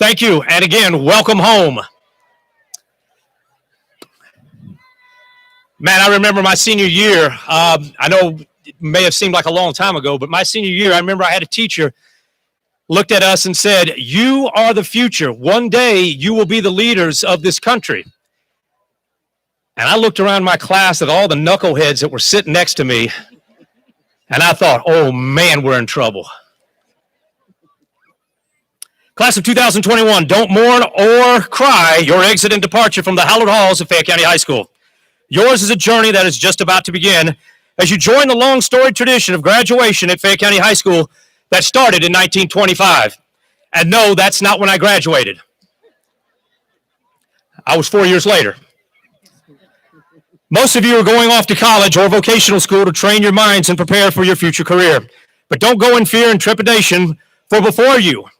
Thank you, and again, welcome home. Man, I remember my senior year. I know it may have seemed like a long time ago, but my senior year, I remember I had a teacher looked at us and said, "You are the future. One day you will be the leaders of this country." And I looked around my class at all the knuckleheads that were sitting next to me, and I thought, oh man, we're in trouble. Class of 2021, don't mourn or cry your exit and departure from the hallowed halls of Fayette County High School. Yours is a journey that is just about to begin as you join the long storied tradition of graduation at Fayette County High School that started in 1925. And no, that's not when I graduated. I was 4 years later. Most of you are going off to college or vocational school to train your minds and prepare for your future career. But don't go in fear and trepidation, for before you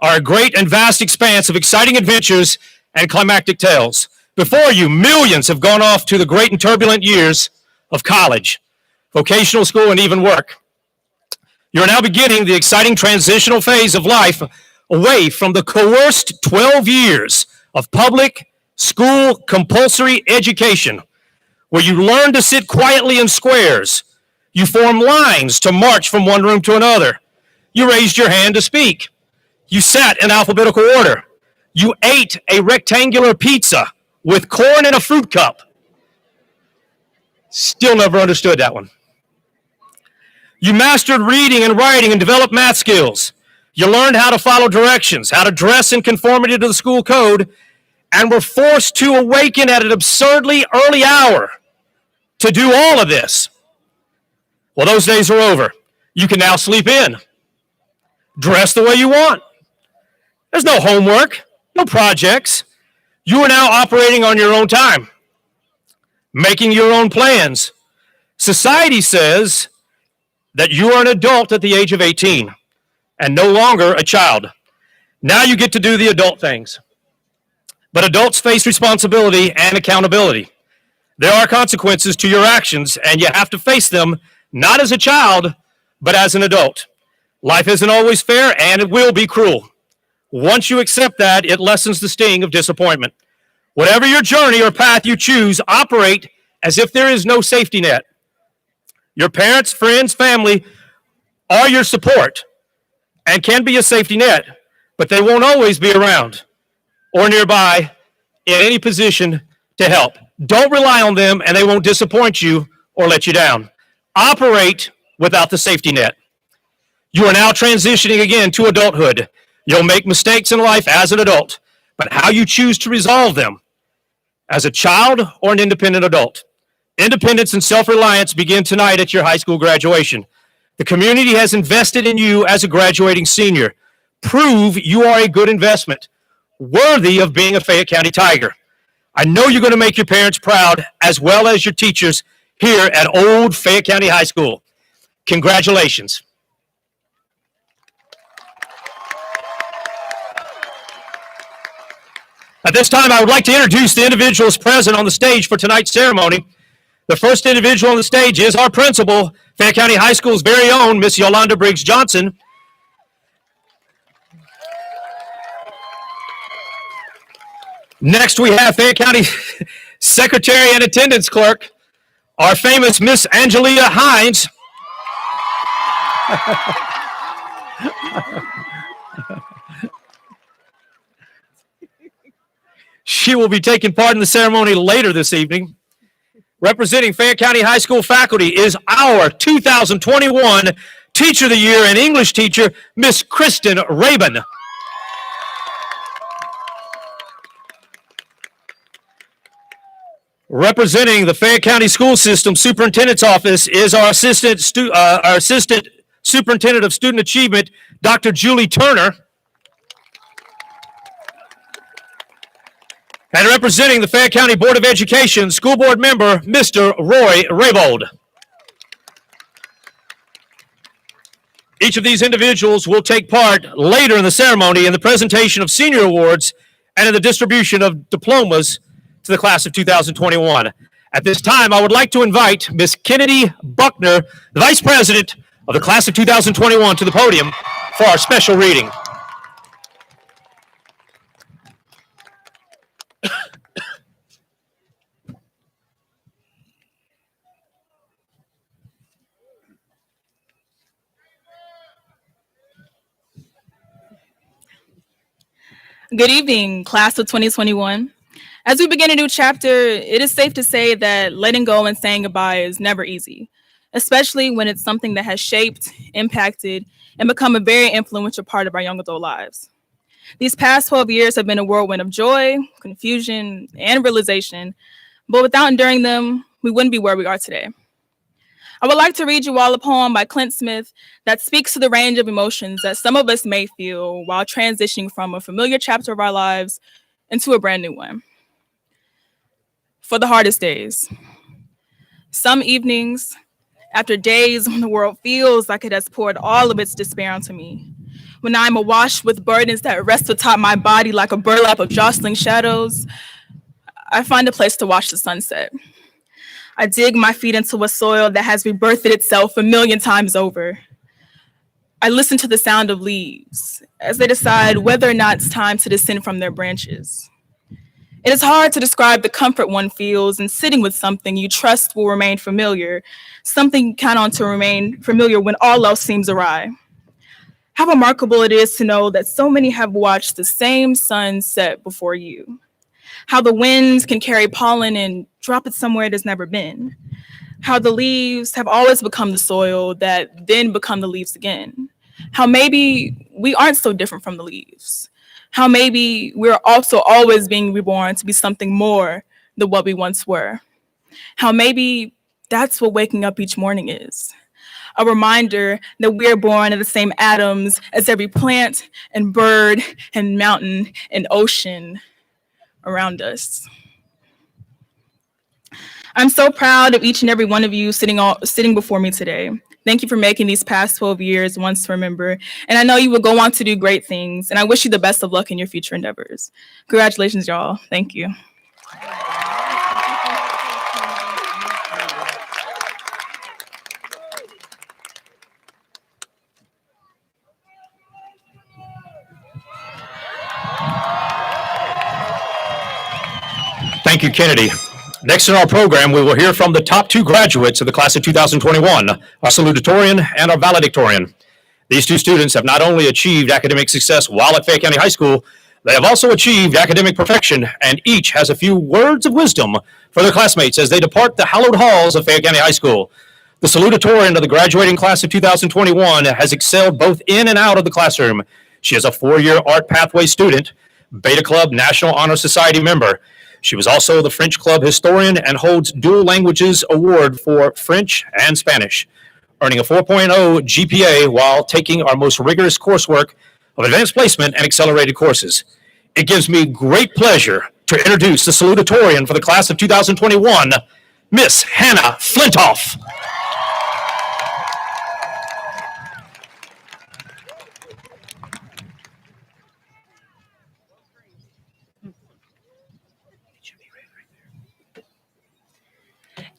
are a great and vast expanse of exciting adventures and climactic tales. Before you, millions have gone off to the great and turbulent years of college, vocational school, and even work. You're now beginning the exciting transitional phase of life away from the coerced 12 years of public school compulsory education, where you learn to sit quietly in squares. You form lines to march from one room to another. You raised your hand to speak. You sat in alphabetical order. You ate a rectangular pizza with corn in a fruit cup. Still never understood that one. You mastered reading and writing and developed math skills. You learned how to follow directions, how to dress in conformity to the school code, and were forced to awaken at an absurdly early hour to do all of this. Well, those days are over. You can now sleep in. Dress the way you want. There's no homework, no projects. You are now operating on your own time, making your own plans. Society says that you are an adult at the age of 18 and no longer a child. Now you get to do the adult things. But adults face responsibility and accountability. There are consequences to your actions, and you have to face them not as a child, but as an adult. Life isn't always fair, and it will be cruel. Once you accept that, it lessens the sting of disappointment. Whatever your journey or path you choose, operate as if there is no safety net. Your parents, friends, family are your support and can be a safety net, but they won't always be around or nearby in any position to help. Don't rely on them, and they won't disappoint you or let you down. Operate without the safety net. You are now transitioning again to adulthood. You'll make mistakes in life as an adult, but how you choose to resolve them as a child or an independent adult. Independence and self-reliance begin tonight at your high school graduation. The community has invested in you as a graduating senior. Prove you are a good investment, worthy of being a Fayette County Tiger. I know you're going to make your parents proud, as well as your teachers here at Old Fayette County High School. Congratulations. At this time, I would like to introduce the individuals present on the stage for tonight's ceremony. The first individual on the stage is our principal, Fayette County High School's very own Miss Yolanda Briggs Johnson. Next, we have Fayette County Secretary and Attendance Clerk, our famous Miss Angelia Hines. She will be taking part in the ceremony later this evening. Representing Fayette County High School faculty is our 2021 Teacher of the Year and English teacher, Miss Kristen Rabin. Representing the Fayette County School System Superintendent's Office is our Assistant Superintendent of Student Achievement, Dr. Julie Turner. And representing the Fayette County Board of Education, School Board member, Mr. Roy Raybold. Each of these individuals will take part later in the ceremony in the presentation of senior awards and in the distribution of diplomas to the class of 2021. At this time, I would like to invite Ms. Kennedy Buckner, the Vice President of the class of 2021, to the podium for our special reading. Good evening, class of 2021. As we begin a new chapter, it is safe to say that letting go and saying goodbye is never easy, especially when it's something that has shaped, impacted, and become a very influential part of our young adult lives. These past 12 years have been a whirlwind of joy, confusion, and realization, but without enduring them, we wouldn't be where we are today. I would like to read you all a poem by Clint Smith that speaks to the range of emotions that some of us may feel while transitioning from a familiar chapter of our lives into a brand new one. For the hardest days. Some evenings, after days when the world feels like it has poured all of its despair onto me, when I'm awash with burdens that rest atop my body like a burlap of jostling shadows, I find a place to watch the sunset. I dig my feet into a soil that has rebirthed itself a million times over. I listen to the sound of leaves as they decide whether or not it's time to descend from their branches. It is hard to describe the comfort one feels in sitting with something you trust will remain familiar, something you count on to remain familiar when all else seems awry. How remarkable it is to know that so many have watched the same sun set before you. How the winds can carry pollen and drop it somewhere it has never been. How the leaves have always become the soil that then become the leaves again. How maybe we aren't so different from the leaves. How maybe we're also always being reborn to be something more than what we once were. How maybe that's what waking up each morning is. A reminder that we're born of the same atoms as every plant and bird and mountain and ocean around us. I'm so proud of each and every one of you sitting before me today. Thank you for making these past 12 years ones to remember. And I know you will go on to do great things. And I wish you the best of luck in your future endeavors. Congratulations, y'all. Thank you. Thank you, Kennedy. Next in our program, we will hear from the top two graduates of the class of 2021, our salutatorian and our valedictorian. These two students have not only achieved academic success while at Fayette County High School, they have also achieved academic perfection, and each has a few words of wisdom for their classmates as they depart the hallowed halls of Fayette County High School. The salutatorian of the graduating class of 2021 has excelled both in and out of the classroom. She is a 4-year art pathway student, Beta Club National Honor Society member. She was also the French Club historian and holds dual languages award for French and Spanish, earning a 4.0 GPA while taking our most rigorous coursework of advanced placement and accelerated courses. It gives me great pleasure to introduce the salutatorian for the class of 2021, Miss Hannah Flintoff.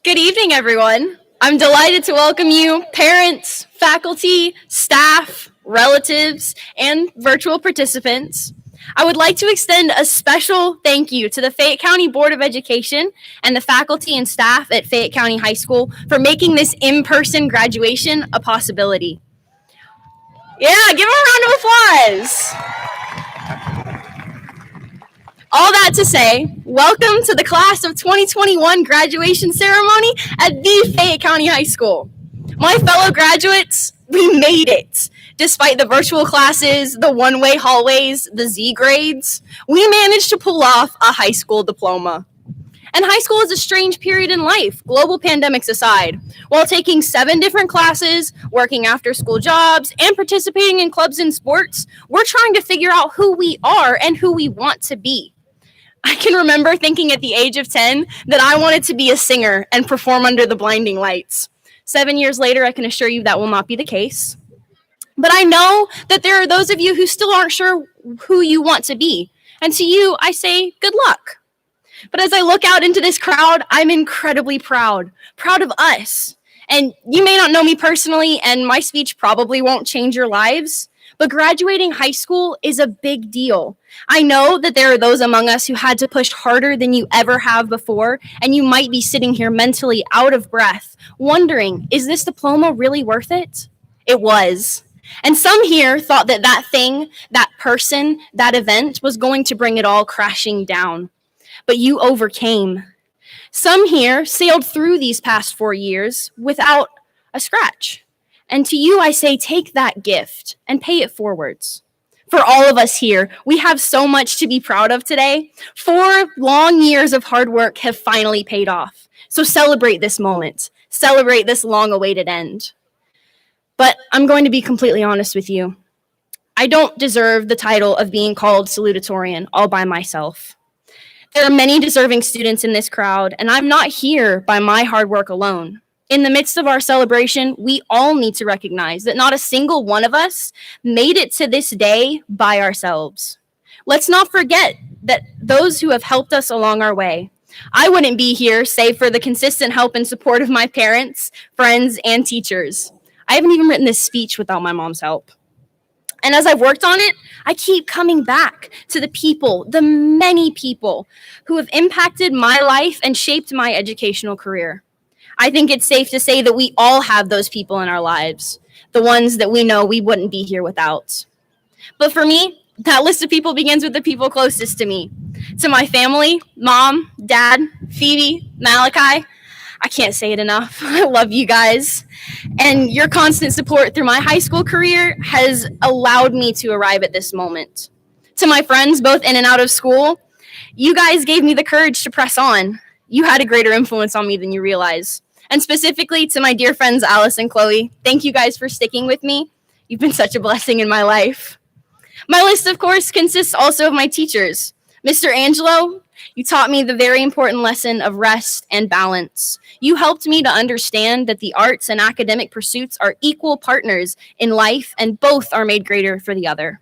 Good evening, everyone. I'm delighted to welcome you, parents, faculty, staff, relatives, and virtual participants. I would like to extend a special thank you to the Fayette County Board of Education and the faculty and staff at Fayette County High School for making this in-person graduation a possibility. Yeah, give them a round of applause. All that to say, welcome to the class of 2021 graduation ceremony at the Fayette County High School. My fellow graduates, we made it. Despite the virtual classes, the one-way hallways, the Z grades, we managed to pull off a high school diploma. And high school is a strange period in life, global pandemics aside. While taking 7 different classes, working after-school jobs, and participating in clubs and sports, we're trying to figure out who we are and who we want to be. I can remember thinking at the age of 10 that I wanted to be a singer and perform under the blinding lights. 7 years later, I can assure you that will not be the case. But I know that there are those of you who still aren't sure who you want to be. And to you, I say good luck. But as I look out into this crowd, I'm incredibly proud of us. And you may not know me personally, and my speech probably won't change your lives, but graduating high school is a big deal. I know that there are those among us who had to push harder than you ever have before, and you might be sitting here mentally out of breath, wondering, is this diploma really worth it? It was. And some here thought that that thing, that person, that event was going to bring it all crashing down. But you overcame. Some here sailed through these past 4 years without a scratch. And to you, I say, take that gift and pay it forwards. For all of us here, we have so much to be proud of today. 4 long years of hard work have finally paid off. So celebrate this moment. Celebrate this long-awaited end. But I'm going to be completely honest with you. I don't deserve the title of being called salutatorian all by myself. There are many deserving students in this crowd, and I'm not here by my hard work alone. In the midst of our celebration, we all need to recognize that not a single one of us made it to this day by ourselves. Let's not forget that those who have helped us along our way. I wouldn't be here save for the consistent help and support of my parents, friends, and teachers. I haven't even written this speech without my mom's help. And as I've worked on it, I keep coming back to the people, the many people who have impacted my life and shaped my educational career. I think it's safe to say that we all have those people in our lives, the ones that we know we wouldn't be here without. But for me, that list of people begins with the people closest to me. To my family, mom, dad, Phoebe, Malachi. I can't say it enough. I love you guys. And your constant support through my high school career has allowed me to arrive at this moment. To my friends, both in and out of school, you guys gave me the courage to press on. You had a greater influence on me than you realize. And specifically to my dear friends, Alice and Chloe, thank you guys for sticking with me. You've been such a blessing in my life. My list, of course, consists also of my teachers. Mr. Angelo, you taught me the very important lesson of rest and balance. You helped me to understand that the arts and academic pursuits are equal partners in life, and both are made greater for the other.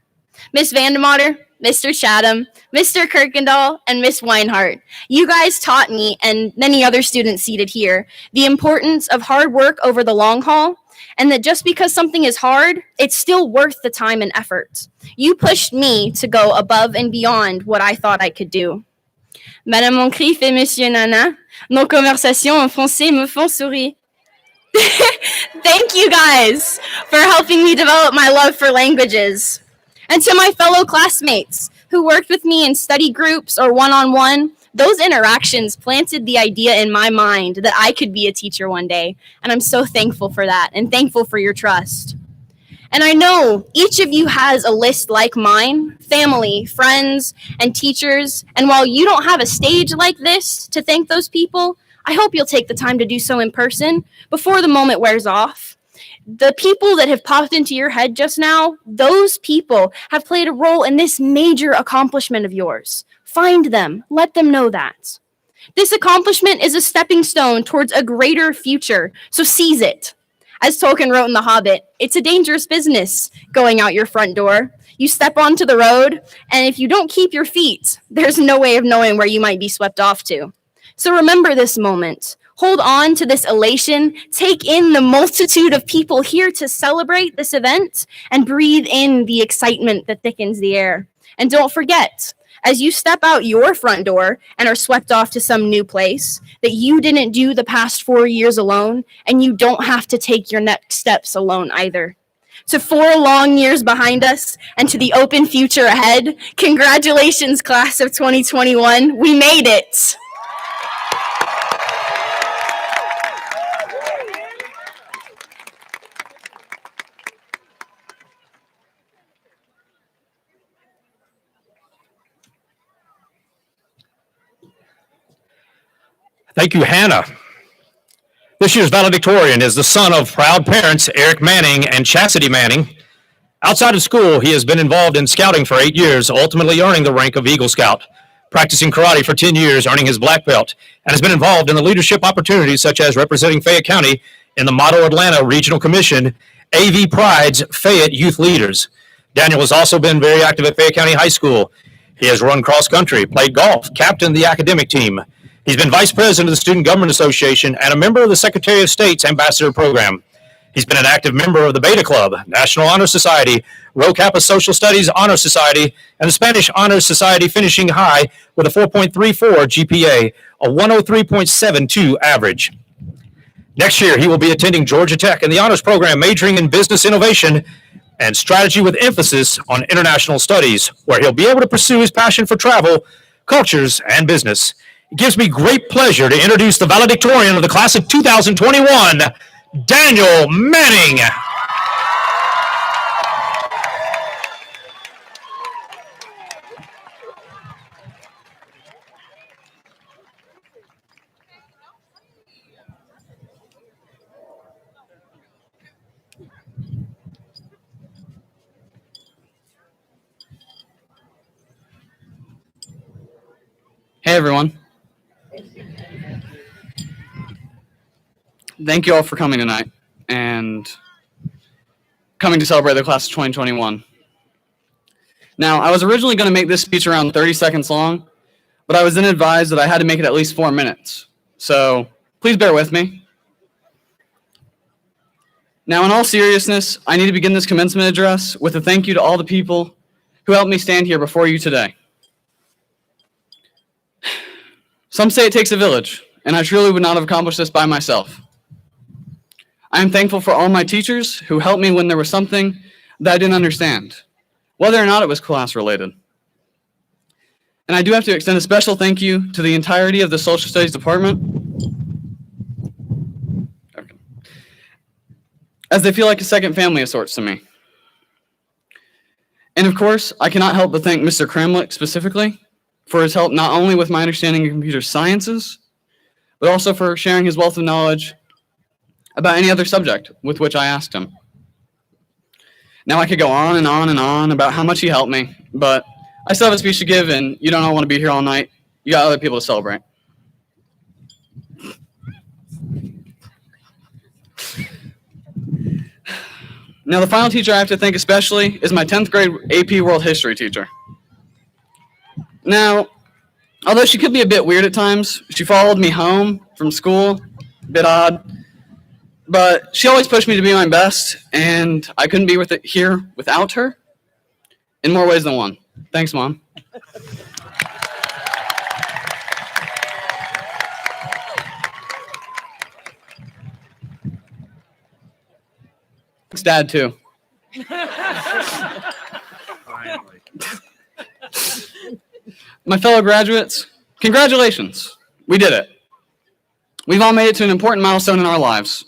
Miss Vandemotter, Mr. Chatham, Mr. Kirkendall, and Miss Weinhardt, you guys taught me, and many other students seated here, the importance of hard work over the long haul, and that just because something is hard, it's still worth the time and effort. You pushed me to go above and beyond what I thought I could do. Madame Moncrief et Monsieur Nana, nos conversations en français me font sourire. Thank you guys for helping me develop my love for languages. And to my fellow classmates who worked with me in study groups or one-on-one, those interactions planted the idea in my mind that I could be a teacher one day. And I'm so thankful for that and thankful for your trust. And I know each of you has a list like mine, family, friends, and teachers. And while you don't have a stage like this to thank those people, I hope you'll take the time to do so in person before the moment wears off. The people that have popped into your head just now, those people have played a role in this major accomplishment of yours. Find them. Let them know that. This accomplishment is a stepping stone towards a greater future, so seize it. As Tolkien wrote in The Hobbit, it's a dangerous business going out your front door. You step onto the road, and if you don't keep your feet, there's no way of knowing where you might be swept off to. So remember this moment. Hold on to this elation. Take in the multitude of people here to celebrate this event and breathe in the excitement that thickens the air. And don't forget, as you step out your front door and are swept off to some new place, that you didn't do the past 4 years alone, and you don't have to take your next steps alone either. To 4 long years behind us and to the open future ahead, congratulations, class of 2021. We made it. Thank you, Hannah. This year's valedictorian is the son of proud parents Eric Manning and Chastity Manning. Outside of school, he has been involved in scouting for 8 years, ultimately earning the rank of Eagle Scout, practicing karate for 10 years, earning his black belt, and has been involved in the leadership opportunities such as representing Fayette County in the Model Atlanta Regional Commission, AV Pride's Fayette Youth Leaders. Daniel has also been very active at Fayette County High School. He has run cross country, played golf, captained the academic team. He's been vice president of the Student Government Association and a member of the Secretary of State's Ambassador Program. He's been an active member of the Beta Club, National Honor Society, Rho Kappa Social Studies Honor Society, and the Spanish Honor Society, finishing high with a 4.34 GPA, a 103.72 average. Next year, he will be attending Georgia Tech in the honors program, majoring in business innovation and strategy with emphasis on international studies, where he'll be able to pursue his passion for travel, cultures, and business. It gives me great pleasure to introduce the valedictorian of the class of 2021, Daniel Manning. Hey everyone. Thank you all for coming tonight and coming to celebrate the class of 2021. Now, I was originally going to make this speech around 30 seconds long, but I was then advised that I had to make it at least 4 minutes. So please bear with me. Now, in all seriousness, I need to begin this commencement address with a thank you to all the people who helped me stand here before you today. Some say it takes a village, and I truly would not have accomplished this by myself. I am thankful for all my teachers who helped me when there was something that I didn't understand, whether or not it was class related. And I do have to extend a special thank you to the entirety of the Social Studies Department, as they feel like a second family of sorts to me. And of course, I cannot help but thank Mr. Kramlich specifically for his help not only with my understanding of computer sciences, but also for sharing his wealth of knowledge about any other subject with which I asked him. Now I could go on and on and on about how much he helped me, but I still have a speech to give, and you don't all want to be here all night. You got other people to celebrate. Now the final teacher I have to thank especially is my 10th grade AP World History teacher. Now, although she could be a bit weird at times, she followed me home from school, a bit odd, but she always pushed me to be my best, and I couldn't be here without her in more ways than one. Thanks, Mom. Thanks, Dad, too. My fellow graduates, congratulations. We did it. We've all made it to an important milestone in our lives.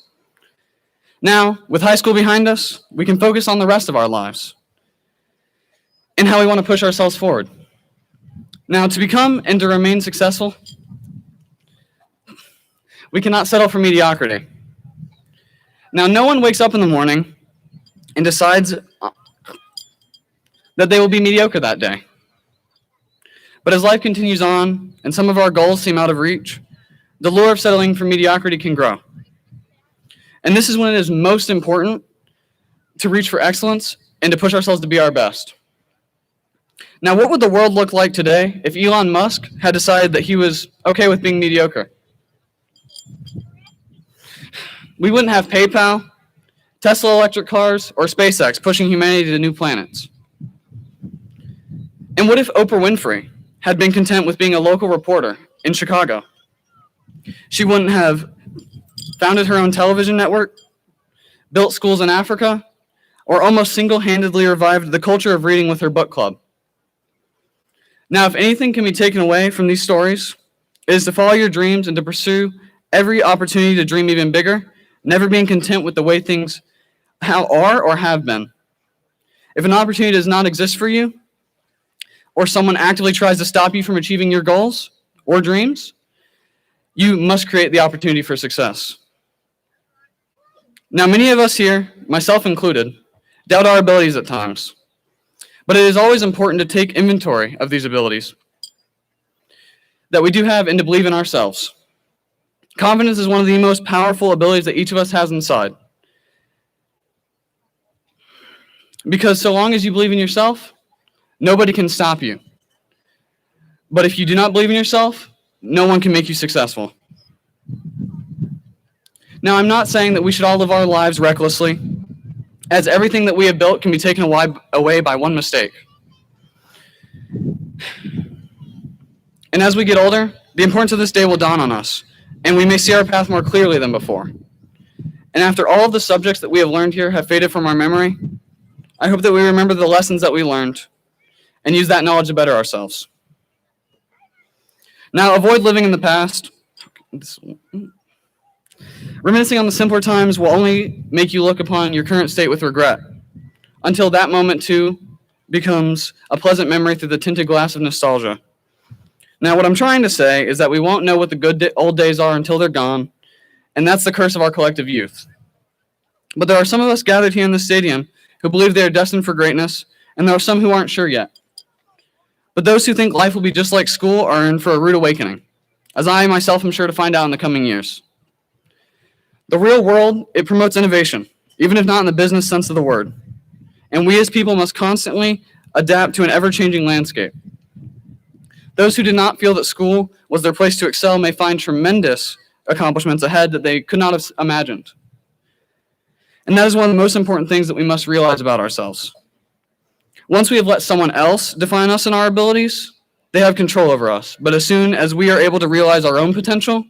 Now, with high school behind us, we can focus on the rest of our lives and how we want to push ourselves forward. Now, to become and to remain successful, we cannot settle for mediocrity. Now, no one wakes up in the morning and decides that they will be mediocre that day. But as life continues on and some of our goals seem out of reach, the lure of settling for mediocrity can grow. And this is when it is most important to reach for excellence and to push ourselves to be our best. Now, what would the world look like today if Elon Musk had decided that he was okay with being mediocre? We wouldn't have PayPal, Tesla electric cars, or SpaceX pushing humanity to new planets. And what if Oprah Winfrey had been content with being a local reporter in Chicago? She wouldn't have founded her own television network, built schools in Africa, or almost single-handedly revived the culture of reading with her book club. Now, if anything can be taken away from these stories, it is to follow your dreams and to pursue every opportunity to dream even bigger, never being content with the way things are or have been. If an opportunity does not exist for you, or someone actively tries to stop you from achieving your goals or dreams, you must create the opportunity for success. Now, many of us here, myself included, doubt our abilities at times, but it is always important to take inventory of these abilities that we do have and to believe in ourselves. Confidence is one of the most powerful abilities that each of us has inside. Because so long as you believe in yourself, nobody can stop you. But if you do not believe in yourself, no one can make you successful. Now, I'm not saying that we should all live our lives recklessly, as everything that we have built can be taken away by one mistake. And as we get older, the importance of this day will dawn on us, and we may see our path more clearly than before. And after all of the subjects that we have learned here have faded from our memory, I hope that we remember the lessons that we learned and use that knowledge to better ourselves. Now, avoid living in the past. Reminiscing on the simpler times will only make you look upon your current state with regret, until that moment too becomes a pleasant memory through the tinted glass of nostalgia. Now, what I'm trying to say is that we won't know what the good old days are until they're gone, and that's the curse of our collective youth. But there are some of us gathered here in the stadium who believe they are destined for greatness, and there are some who aren't sure yet. But those who think life will be just like school are in for a rude awakening, as I myself am sure to find out in the coming years. The real world, it promotes innovation, even if not in the business sense of the word. And we as people must constantly adapt to an ever-changing landscape. Those who did not feel that school was their place to excel may find tremendous accomplishments ahead that they could not have imagined. And that is one of the most important things that we must realize about ourselves. Once we have let someone else define us and our abilities, they have control over us. But as soon as we are able to realize our own potential,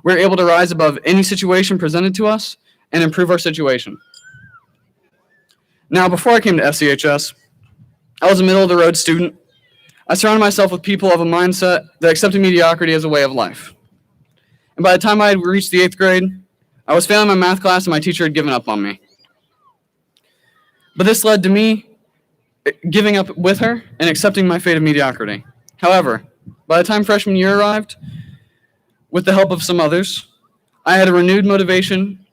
we're able to rise above any situation presented to us and improve our situation. Now, before I came to FCHS, I was a middle-of-the-road student. I surrounded myself with people of a mindset that accepted mediocrity as a way of life. And by the time I had reached the 8th grade, I was failing my math class and my teacher had given up on me. But this led to me giving up with her and accepting my fate of mediocrity. However, by the time freshman year arrived, with the help of some others, I had a renewed motivation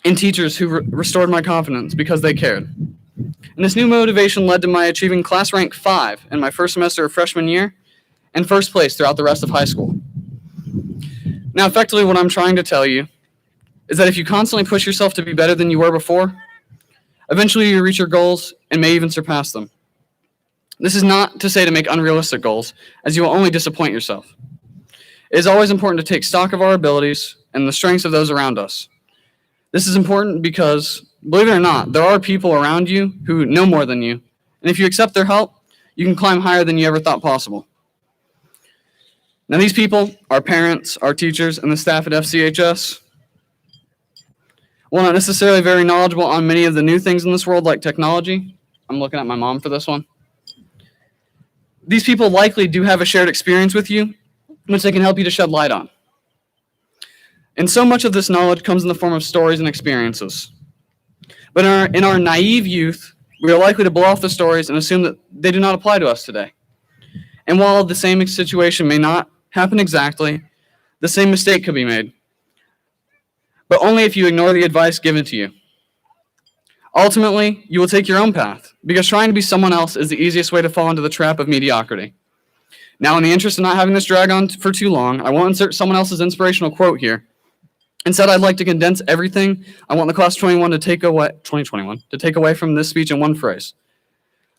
in teachers who restored my confidence because they cared. And this new motivation led to my achieving class rank 5 in my first semester of freshman year and first place throughout the rest of high school. Now, effectively, what I'm trying to tell you is that if you constantly push yourself to be better than you were before, eventually you reach your goals and may even surpass them. This is not to say to make unrealistic goals, as you will only disappoint yourself. It is always important to take stock of our abilities and the strengths of those around us. This is important because, believe it or not, there are people around you who know more than you, and if you accept their help, you can climb higher than you ever thought possible. Now, these people, our parents, our teachers, and the staff at FCHS, while not necessarily very knowledgeable on many of the new things in this world like technology, I'm looking at my mom for this one, these people likely do have a shared experience with you, which they can help you to shed light on. And so much of this knowledge comes in the form of stories and experiences. But in our naive youth, we are likely to blow off the stories and assume that they do not apply to us today. And while the same situation may not happen exactly, the same mistake could be made. But only if you ignore the advice given to you. Ultimately, you will take your own path, because trying to be someone else is the easiest way to fall into the trap of mediocrity. Now, in the interest of not having this drag on for too long, I won't insert someone else's inspirational quote here. Instead, I'd like to condense everything I want the class 2021 to take away from this speech in one phrase.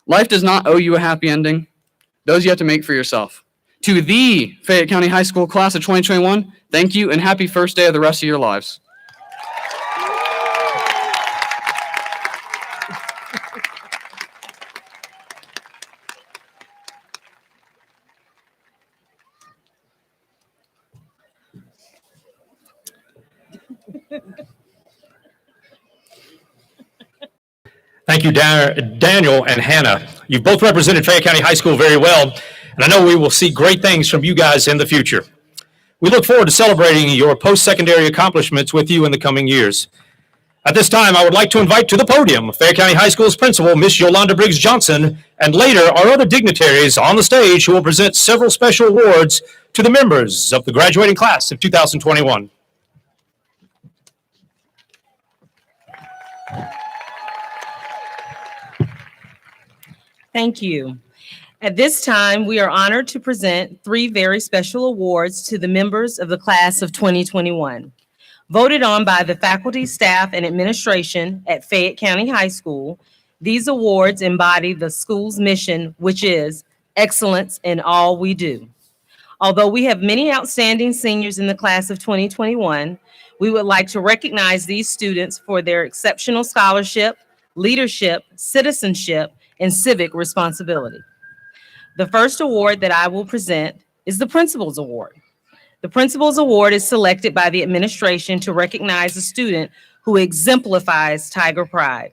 Life does not owe you a happy ending. Those you have to make for yourself. To the Fayette County High School class of 2021, thank you and happy first day of the rest of your lives. Thank you, Daniel and Hannah. You've both represented Fayette County High School very well, and I know we will see great things from you guys in the future. We look forward to celebrating your post-secondary accomplishments with you in the coming years. At this time, I would like to invite to the podium Fayette County High School's principal, Miss Yolanda Briggs Johnson, and later our other dignitaries on the stage who will present several special awards to the members of the graduating class of 2021. Thank you. At this time, we are honored to present 3 very special awards to the members of the class of 2021. Voted on by the faculty, staff, and administration at Fayette County High School, these awards embody the school's mission, which is excellence in all we do. Although we have many outstanding seniors in the class of 2021, we would like to recognize these students for their exceptional scholarship, leadership, citizenship, and civic responsibility. The first award that I will present is the Principal's Award. The Principal's Award is selected by the administration to recognize a student who exemplifies Tiger Pride.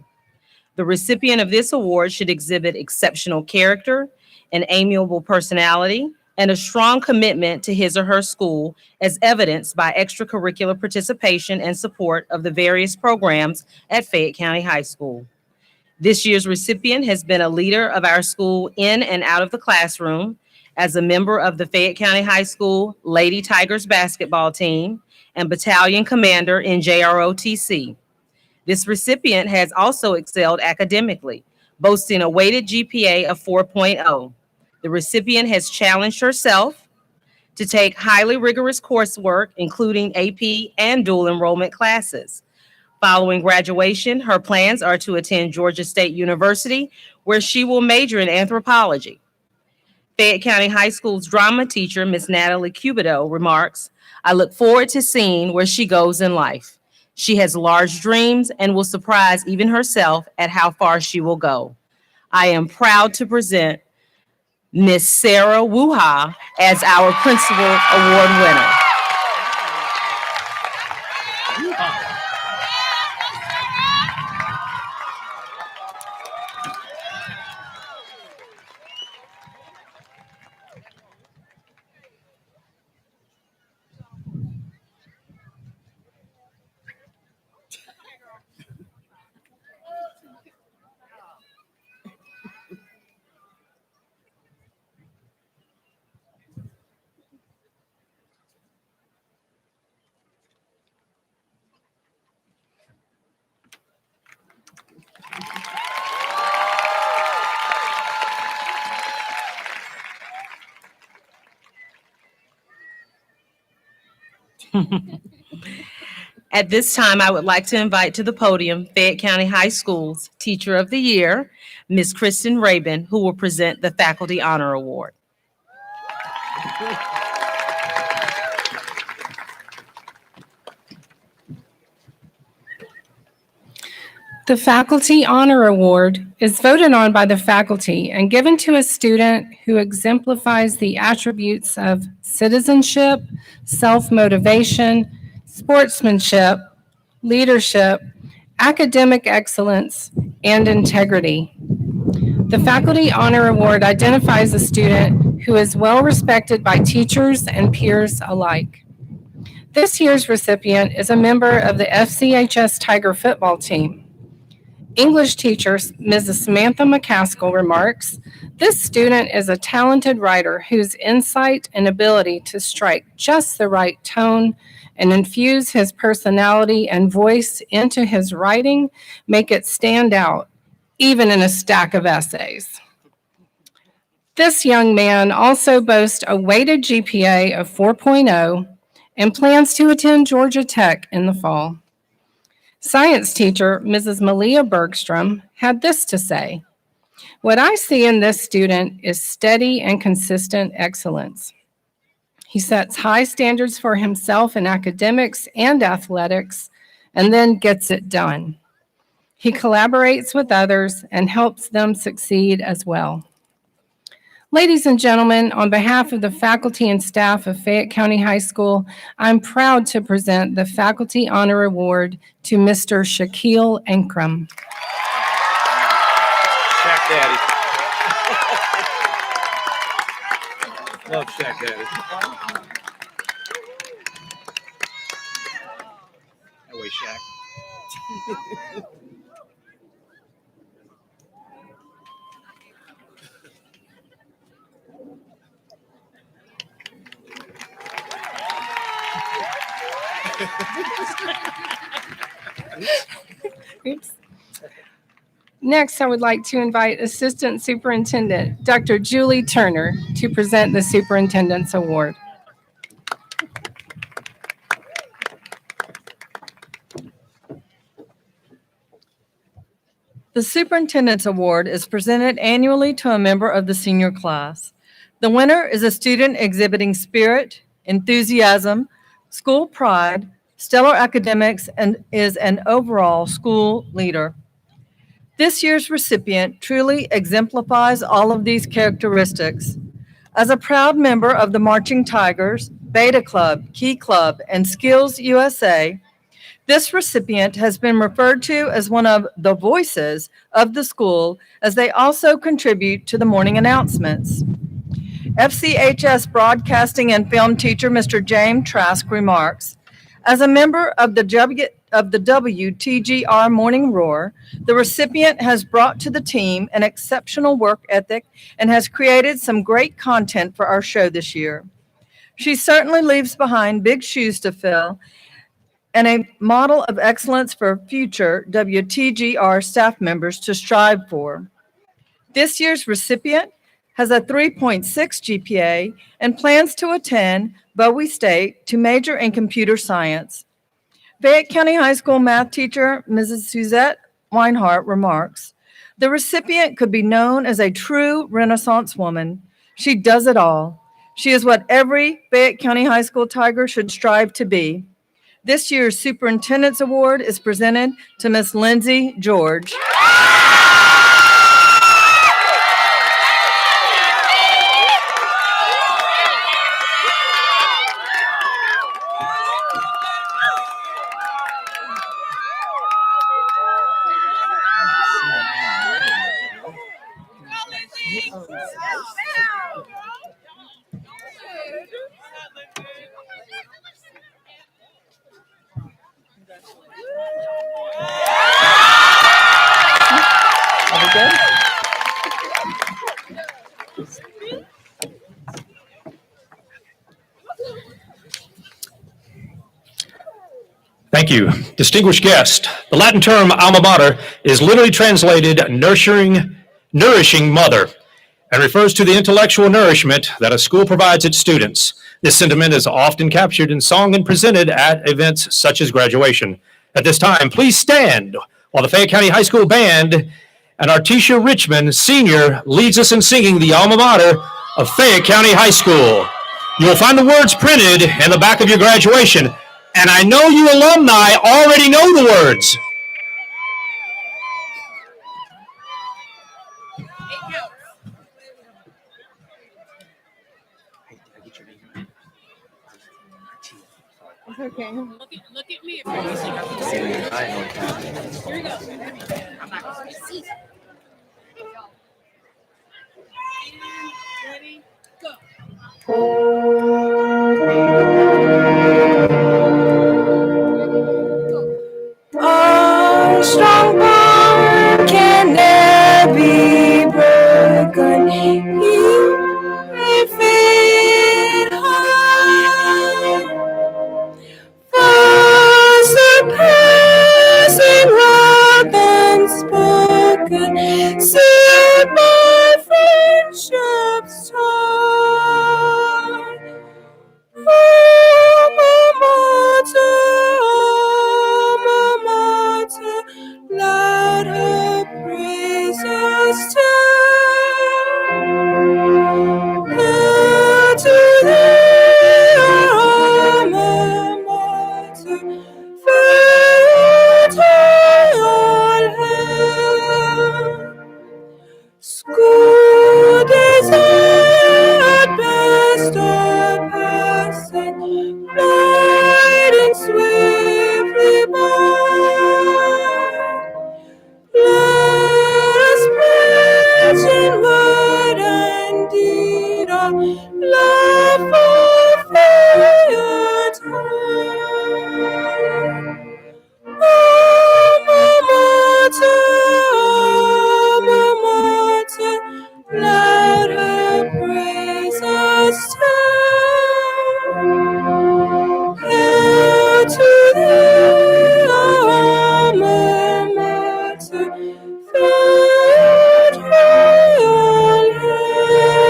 The recipient of this award should exhibit exceptional character, an amiable personality, and a strong commitment to his or her school, as evidenced by extracurricular participation and support of the various programs at Fayette County High School. This year's recipient has been a leader of our school in and out of the classroom, as a member of the Fayette County High School Lady Tigers basketball team, and battalion commander in JROTC. This recipient has also excelled academically, boasting a weighted GPA of 4.0. The recipient has challenged herself to take highly rigorous coursework, including AP and dual enrollment classes. Following graduation, her plans are to attend Georgia State University, where she will major in anthropology. Fayette County High School's drama teacher, Ms. Natalie Cubido, remarks, "I look forward to seeing where she goes in life. She has large dreams and will surprise even herself at how far she will go. I am proud to present Miss Sarah Wuha as our Principal Award winner." At this time, I would like to invite to the podium Fayette County High School's Teacher of the Year, Ms. Kristen Rabin, who will present the Faculty Honor Award. The Faculty Honor Award is voted on by the faculty and given to a student who exemplifies the attributes of citizenship, self-motivation, sportsmanship, leadership, academic excellence, and integrity. The Faculty Honor Award identifies a student who is well respected by teachers and peers alike. This year's recipient is a member of the FCHS Tiger football team. English teacher Mrs. Samantha McCaskill remarks, "This student is a talented writer whose insight and ability to strike just the right tone and infuse his personality and voice into his writing make it stand out, even in a stack of essays." This young man also boasts a weighted GPA of 4.0 and plans to attend Georgia Tech in the fall. Science teacher Mrs. Malia Bergstrom had this to say, "What I see in this student is steady and consistent excellence. He sets high standards for himself in academics and athletics and then gets it done. He collaborates with others and helps them succeed as well." Ladies and gentlemen, on behalf of the faculty and staff of Fayette County High School, I'm proud to present the Faculty Honor Award to Mr. Shaquille Ankrum. Shaq Daddy. Love Shaq Daddy. That way, Shaq. Oops. Next, I would like to invite Assistant Superintendent Dr. Julie Turner to present the Superintendent's Award. The Superintendent's Award is presented annually to a member of the senior class. The winner is a student exhibiting spirit, enthusiasm, school pride, stellar academics, and is an overall school leader. This year's recipient truly exemplifies all of these characteristics. As a proud member of the Marching Tigers, Beta Club, Key Club, and Skills USA, This recipient has been referred to as one of the voices of the school, as they also contribute to the morning announcements. FCHS broadcasting and film teacher Mr. James Trask remarks, as a member of the WTGR Morning Roar, the recipient has brought to the team an exceptional work ethic and has created some great content for our show this year. She certainly leaves behind big shoes to fill and a model of excellence for future WTGR staff members to strive for. This year's recipient has a 3.6 GPA and plans to attend Bowie State to major in computer science. Fayette County High School math teacher Mrs. Suzette Weinhardt remarks, the recipient could be known as a true Renaissance woman. She does it all. She is what every Fayette County High School Tiger should strive to be. This year's Superintendent's Award is presented to Miss Lindsay George. Thank you. Distinguished guest, the Latin term alma mater is literally translated nourishing mother and refers to the intellectual nourishment that a school provides its students. This sentiment is often captured in song and presented at events such as graduation. At this time, please stand while the Fayette County High School Band and Artesia Richmond, Senior, leads us in singing the alma mater of Fayette County High School. You will find the words printed in the back of your graduation, and I know you alumni already know the words. Okay. Look at me. Here we go. I'm not going to see. Ready, go. Our strong bond can never be broken. You may fade high, far surpassing wrath unspoken, sealed by friendship's tie. Alma mater, let her praises tell. Hail to thee, alma mater, Fayette all hail. School days at best are passing, gliding swiftly by. Let us pledge in word and deed our love for Fayette high. Alma mater, let her praises tell. Hail to thee, alma mater, Fayette all hail.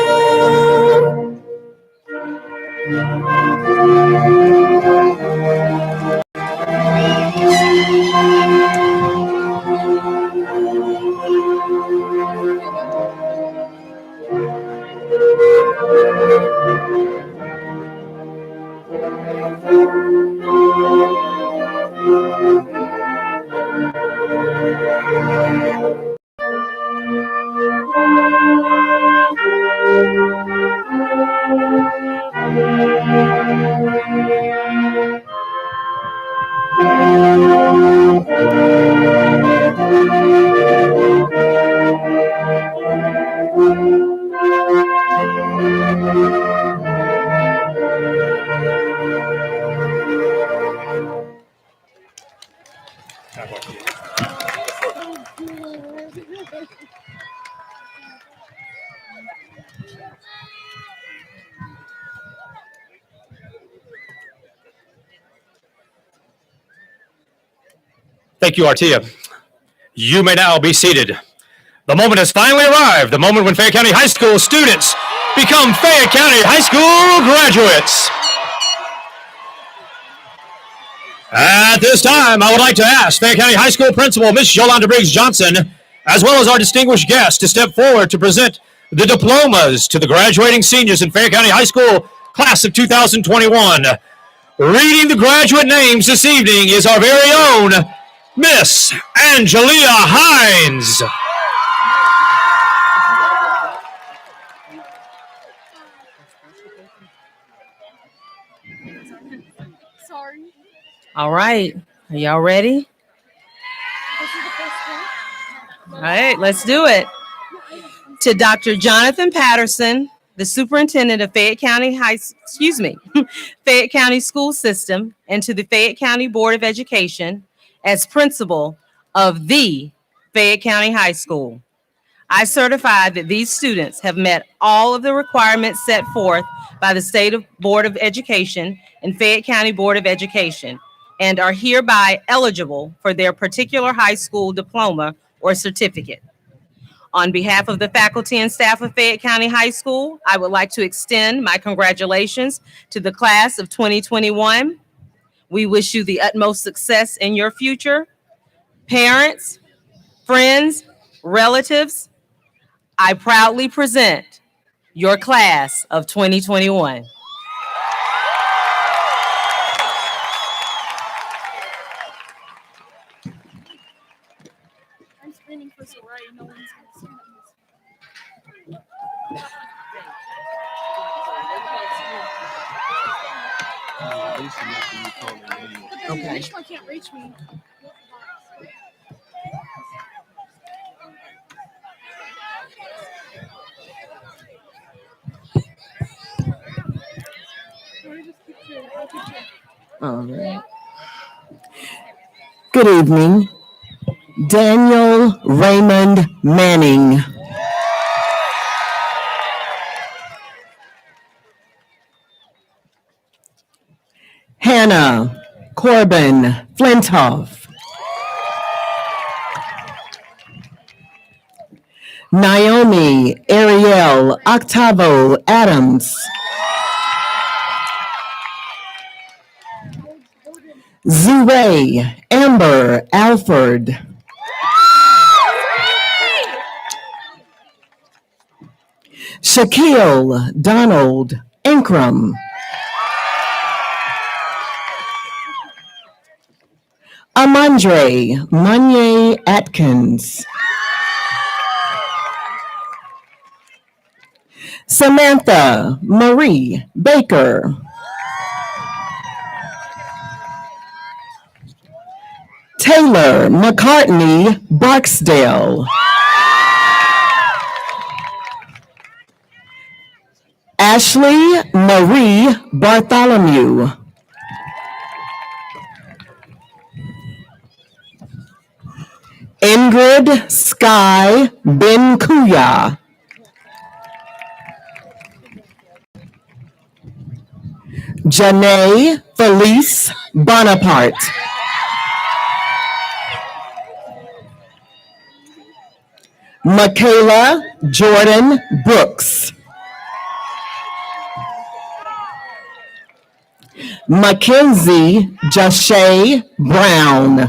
Thank you, Artia. You may now be seated. The moment has finally arrived, the moment when Fayette County High School students become Fayette County High School graduates. At this time, I would like to ask Fayette County High School Principal, Miss Yolanda Briggs Johnson, as well as our distinguished guests, to step forward to present the diplomas to the graduating seniors in Fayette County High School class of 2021. Reading the graduate names this evening is our very own Miss Angelia Hines. All right, are y'all ready? All right, let's do it. To Dr. Jonathan Patterson, the superintendent of Fayette County Fayette County School System, and to the Fayette County Board of Education as principal of the Fayette County High School. I certify that these students have met all of the requirements set forth by the State Board of Education and Fayette County Board of Education, and are hereby eligible for their particular high school diploma or certificate. On behalf of the faculty and staff of Fayette County High School, I would like to extend my congratulations to the class of 2021. We wish you the utmost success in your future. Parents, friends, relatives, I proudly present your class of 2021. I'm spinning for sorority. No one's gonna see Okay. Which one can't reach me? All right. Good evening. Daniel Raymond Manning. Hannah Corbin Flintoff. Naomi Ariel Octavo Adams. Zue Amber Alford. Shaquille Donald Ankrum. Amandre Monye Atkins. Samantha Marie Baker. Taylor McCartney Barksdale. Ashley Marie Bartholomew. Ingrid Sky Benkuya. Janae Felice Bonaparte. Michaela Jordan Brooks. Mackenzie Jashay Brown.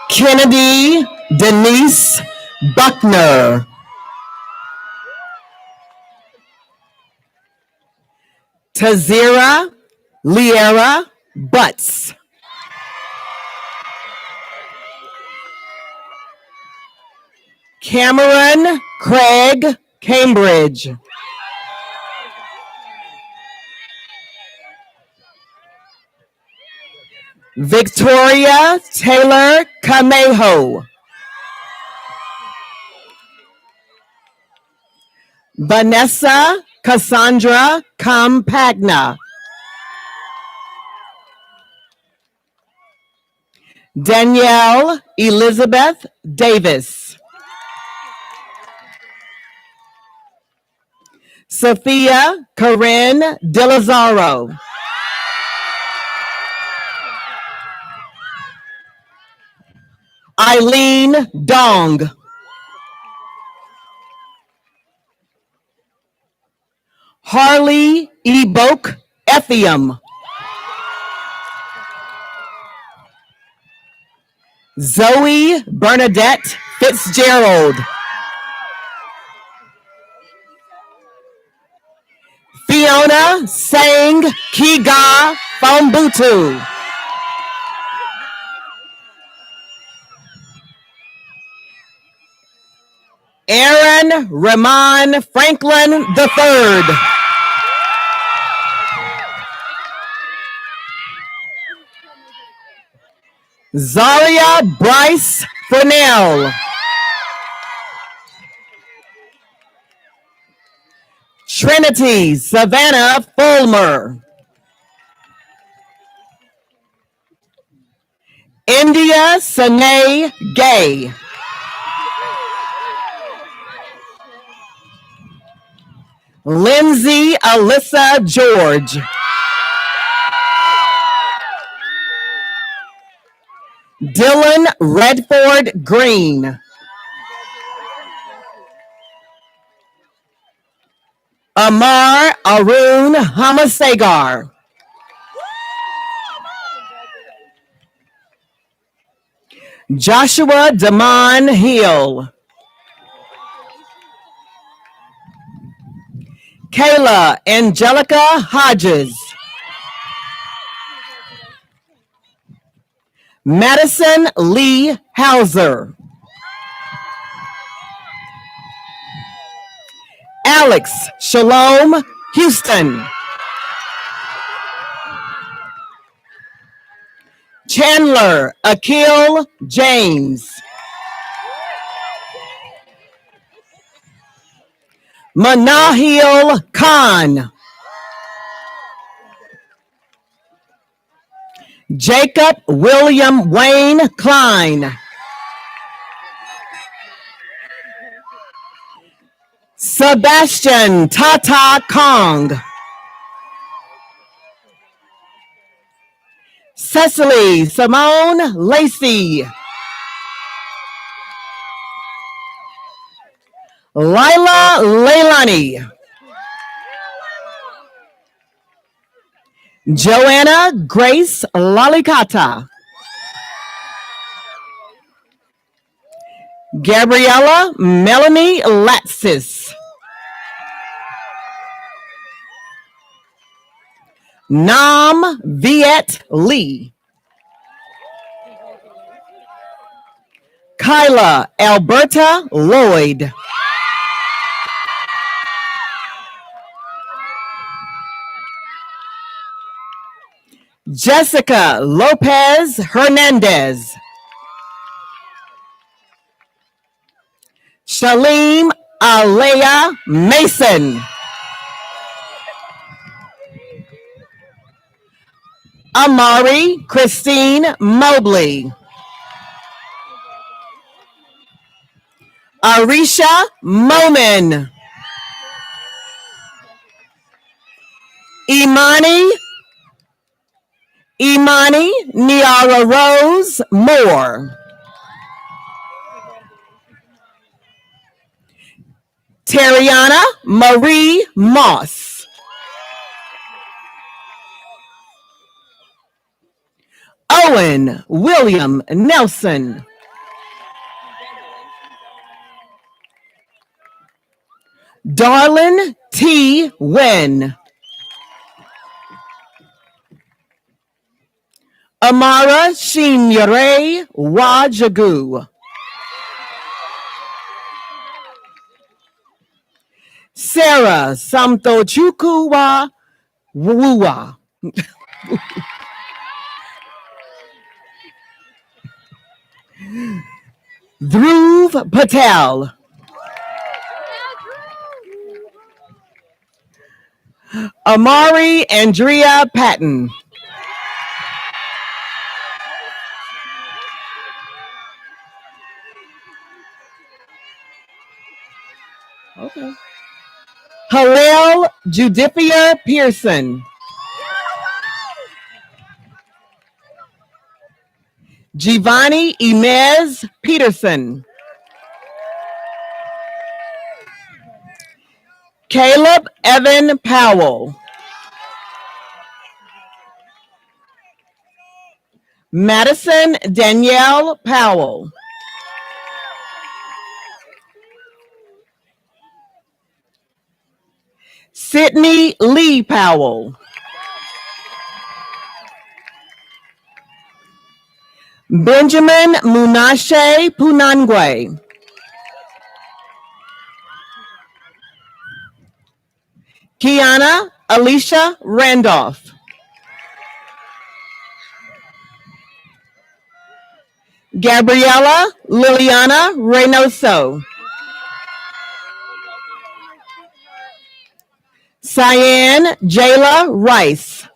Kennedy Denise Buckner. Tazira Liera Butts. Cameron Craig Cambridge. Victoria Taylor Camejo. Vanessa Cassandra Campagna. Danielle Elizabeth Davis. Sophia Corinne DeLazaro. Eileen Dong. Harley Eboke Effiam. Zoe Bernadette Fitzgerald. Fiona Sang Kiga Fambutu. Aaron Ramon Franklin III. Zaria Bryce Furnell. Trinity Savannah Fulmer. India Sanae Gay. Lindsay Alyssa George. Dylan Redford Green. Amar Arun Hamasagar. Joshua Damon Hill. Kayla Angelica Hodges. Madison Lee Hauser. Alex Shalom Houston. Chandler Akil James. Manahil Khan. Jacob William Wayne Klein. Sebastian Tata Kong. Cecily Simone Lacey. Lila Leilani. Joanna Grace Lalikata. Gabriella Melanie Latsis. Nam Viet Lee. Kyla Alberta Lloyd. Jessica Lopez Hernandez. Shalim Alea Mason. Amari Christine Mobley. Arisha Momin. Imani Niara Rose Moore. Terriana Marie Moss. Owen William Nelson. Darlin T. Wen. Amara Shinyere Wajagu. Sarah Samtochukua Wua. Dhruv Patel. Amari Andrea Patton. Okay. Hillel Judithier Pearson. Giovanni Inez Peterson. Caleb Evan Powell. Madison Danielle Powell. Sydney Lee Powell. Benjamin Munashe Punangwe. Kiana Alicia Randolph. Gabriella Liliana Reynoso. Cyan Jayla Rice.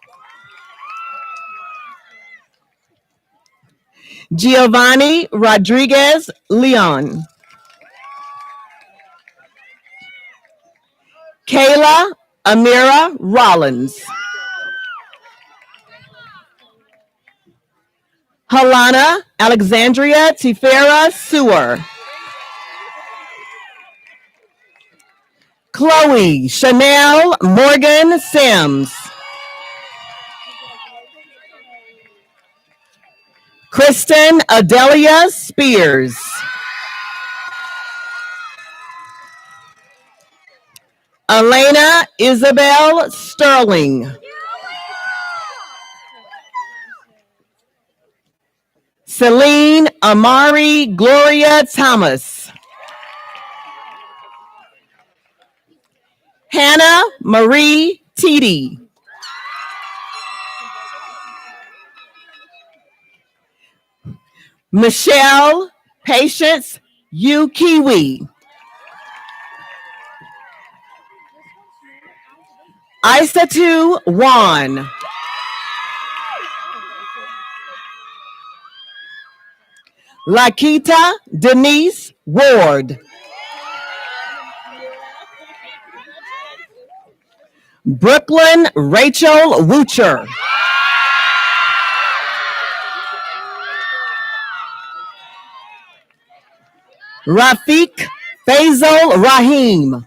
Giovanni Rodriguez Leon. Kayla Amira Rollins. Halana Alexandria Tifera Sewer. Chloe Chanel Morgan Sims. Kristen Adelia Spears. Elena Isabel Sterling. Celine Amari Gloria Thomas. Hannah Marie Teedy. Michelle Patience Ukiwi. Isatu Juan. Lakita Denise Ward. Brooklyn Rachel Woocher. Rafiq Faisal Rahim.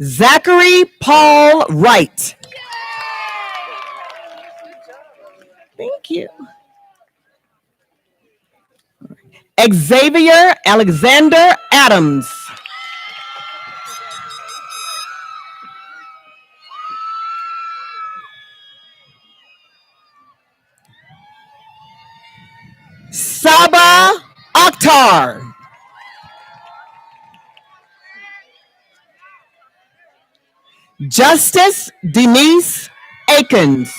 Zachary Paul Wright. Thank you. Xavier Alexander Adams. Saba Akhtar. Justice Denise Akins.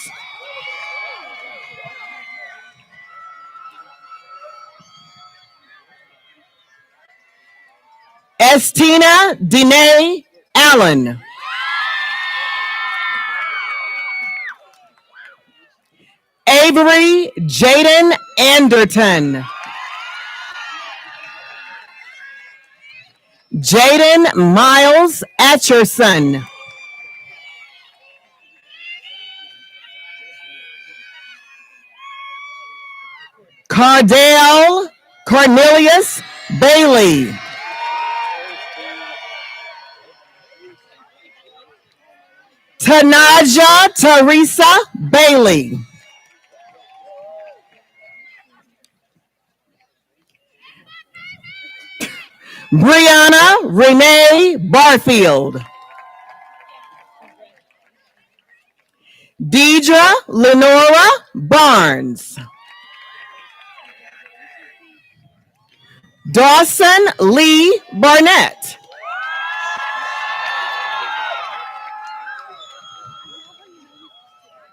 Estina Dene Allen. Avery Jaden Anderton. Jaden Miles Atcherson. Cardell Cornelius Bailey. Tanaja Teresa Bailey. Brianna Renee Barfield. Deidre Lenora Barnes. Dawson Lee Barnett.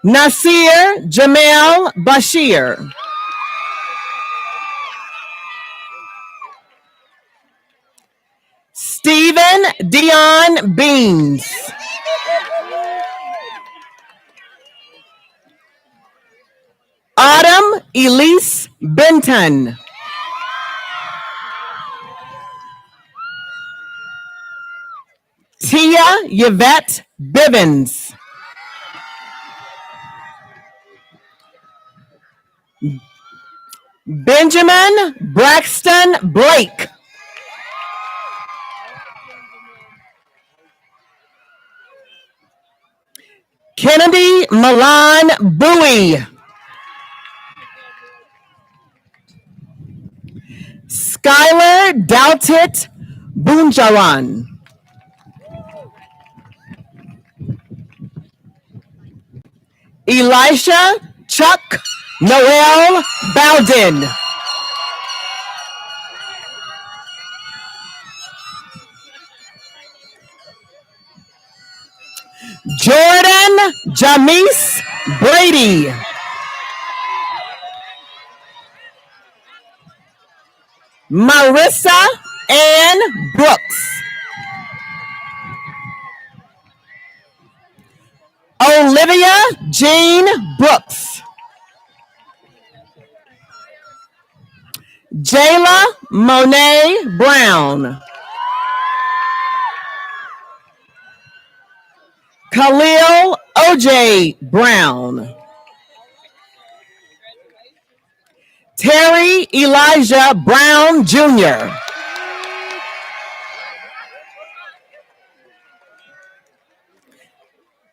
Nasir Jamel Bashir. Stephen Dion Beans. Autumn Elise Benton. Olivia Yvette Bivens. Benjamin Braxton Blake. Kennedy Milan Bowie. Skylar Doughtit Bunjaran. Elisha Chuck Noel Bowden. Jordan Jamise Brady. Marissa Ann Brooks. Olivia Jean Brooks. Jayla Monet Brown. Khalil O.J. Brown. Terry Elijah Brown Jr.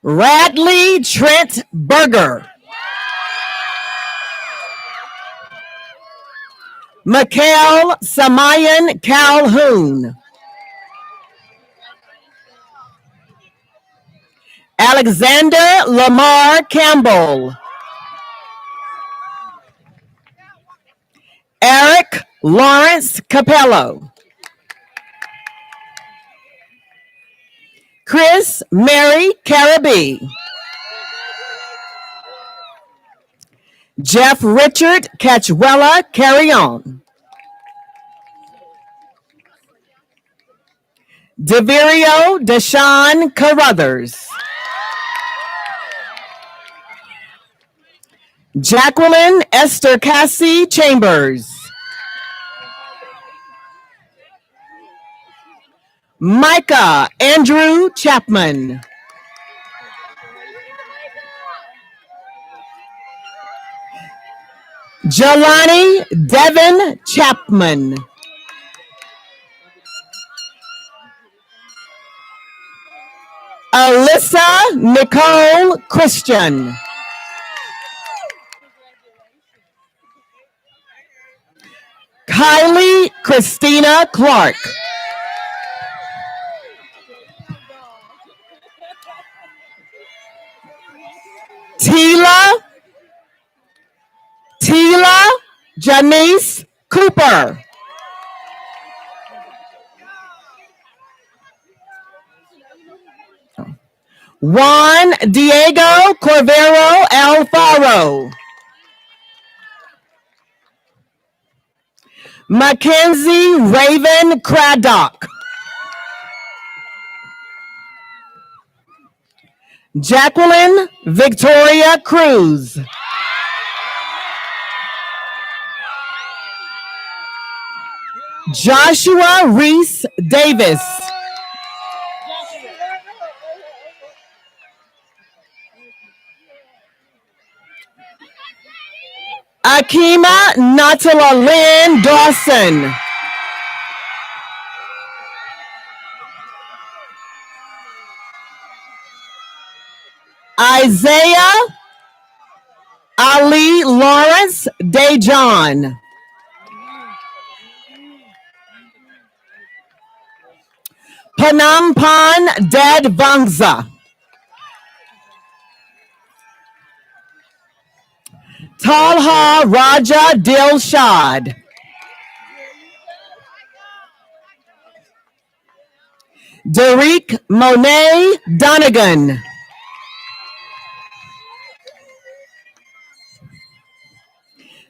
Radley Trent Berger. Mikhail Samayan Calhoun. Alexander Lamar Campbell. Eric Lawrence Capello. Chris Mary Caribee. Jeff Richard Catchwella Carrion. Deverio Deshawn Carruthers. Jacqueline Esther Cassie Chambers. Micah Andrew Chapman. Jelani Devin Chapman. Alyssa Nicole Christian. Kylie Christina Clark. Tila Janice Cooper. Juan Diego Corvero Alfaro. Mackenzie Raven Craddock. Jacqueline Victoria Cruz. Joshua Reese Davis. Akima Natala Lynn Dawson. Isaiah Ali Lawrence Dejon. Panampan Dad Vangza. Talha Raja Dilshad. Derek Monet Donegan.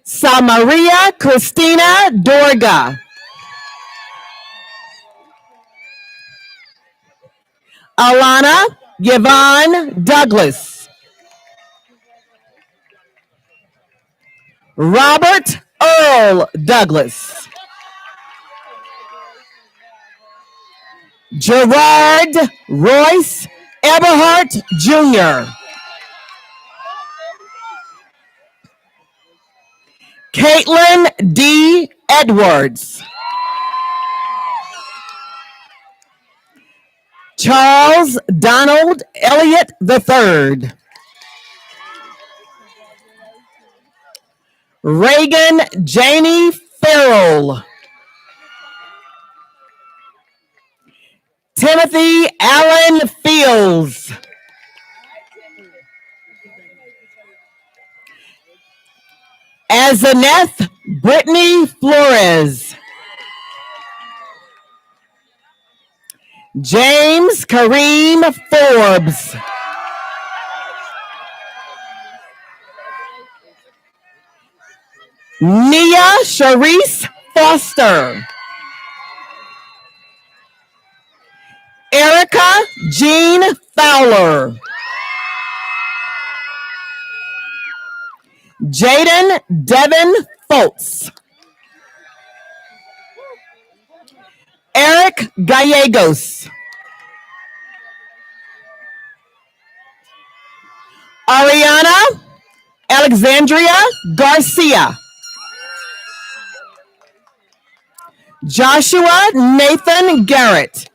Samaria Christina Dorga. Alana Yvonne Douglas. Robert Earl Douglas. Gerard Royce Eberhardt Jr., Caitlin D. Edwards, Charles Donald Elliott III, Reagan Janie Farrell, Timothy Allen Fields, Azaneth Brittany Flores, James Kareem Forbes, Nia Sharice Foster, Erica Jean Fowler, Jaden Devin Foltz, Eric Gallegos, Ariana Alexandria Garcia, Joshua Nathan Garrett,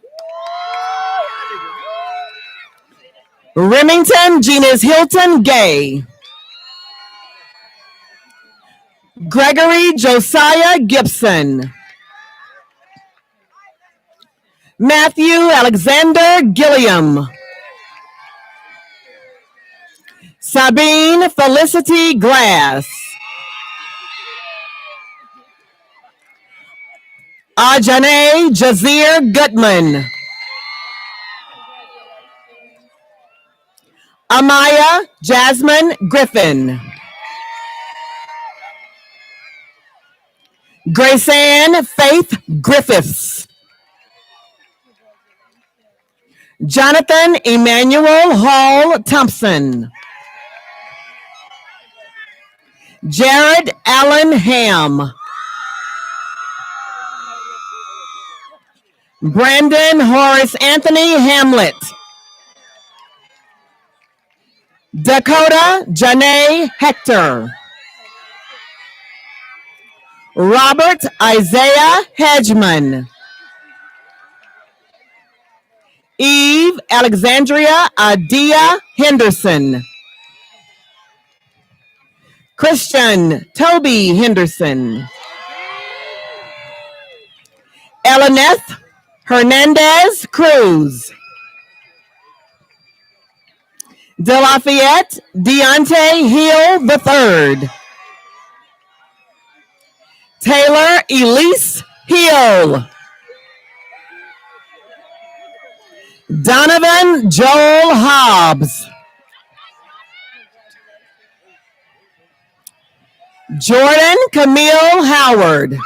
Remington Genus Hilton Gay, Gregory Josiah Gibson, Matthew Alexander Gilliam, Sabine Felicity Glass, Ajane Jazir Gutman, Amaya Jasmine Griffin, Grace Ann Faith Griffiths, Jonathan Emmanuel Hall Thompson, Jared Allen Ham, Brandon Horace Anthony Hamlet, Dakota Janae Hector, Robert Isaiah Hedgeman, Eve Alexandria Adia Henderson, Christian Toby Henderson, Eleneth Hernandez Cruz, De Lafayette Deontay Hill III, Taylor Elise Hill, Donovan Joel Hobbs, Jordan Camille Howard,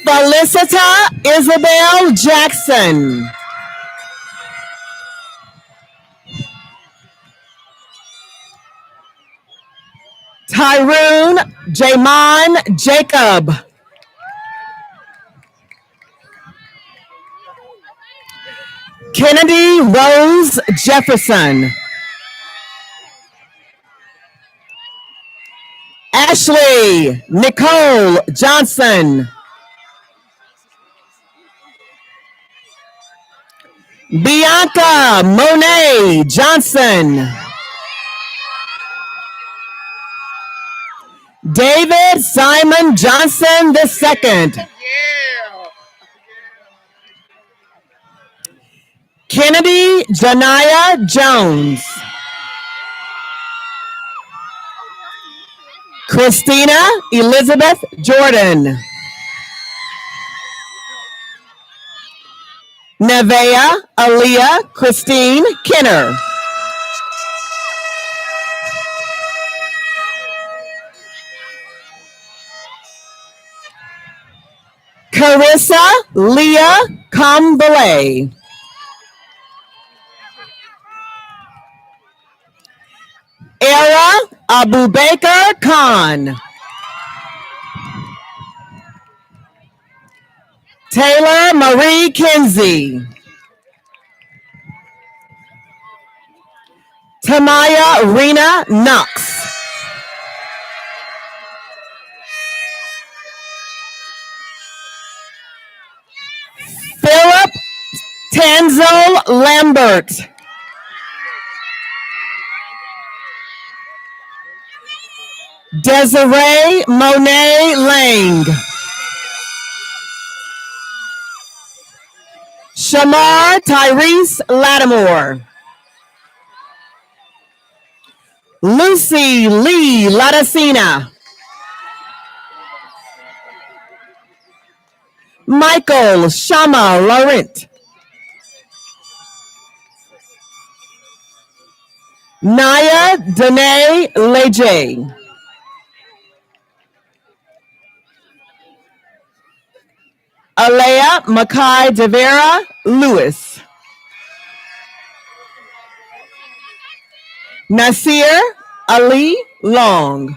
Felicita Isabel Jackson, Tyrone Jamon Jacob, Kennedy Rose Jefferson, Ashley Nicole Johnson, Bianca Monet Johnson, David Simon Johnson II, Kennedy Janiyah Jones, Christina Elizabeth Jordan, Nevea Aaliyah Christine Kenner, Carissa Leah Combele, Era Abubakar Khan, Taylor Marie Kinsey. Tamaya Rena Knox. Philip Tanzel Lambert. Desiree Monet Lang. Shamar Tyrese Lattimore. Lucy Lee Latacina. Michael Shama Laurent. Naya Danae Leje. Alea Makai Devera Lewis. Nasir Ali Long.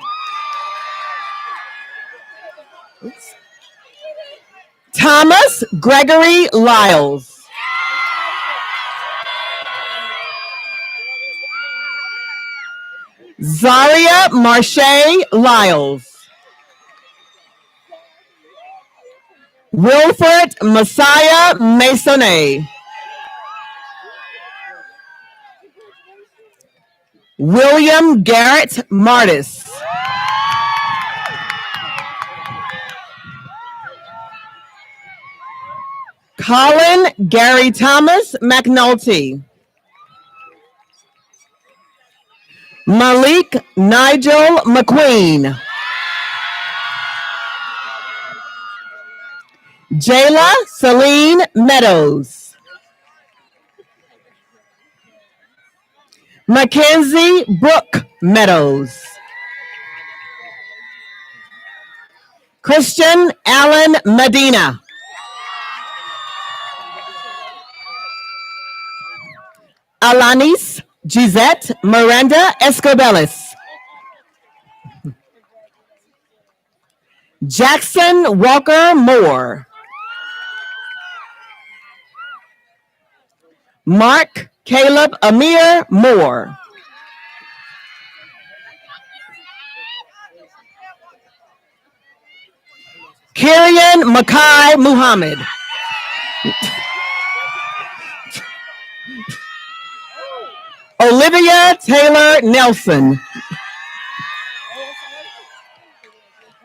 Thomas Gregory Lyles. Zaria Marche Lyles. Wilford Messiah Maisonnet. William Garrett Martis. Colin Gary Thomas McNulty. Malik Nigel McQueen. Jayla Celine Meadows. Mackenzie Brooke Meadows. Christian Allen Medina. Alanis Gisette Miranda Escobelis. Jackson Walker Moore. Mark Caleb Amir Moore. Kirian Makai Muhammad. Olivia Taylor Nelson.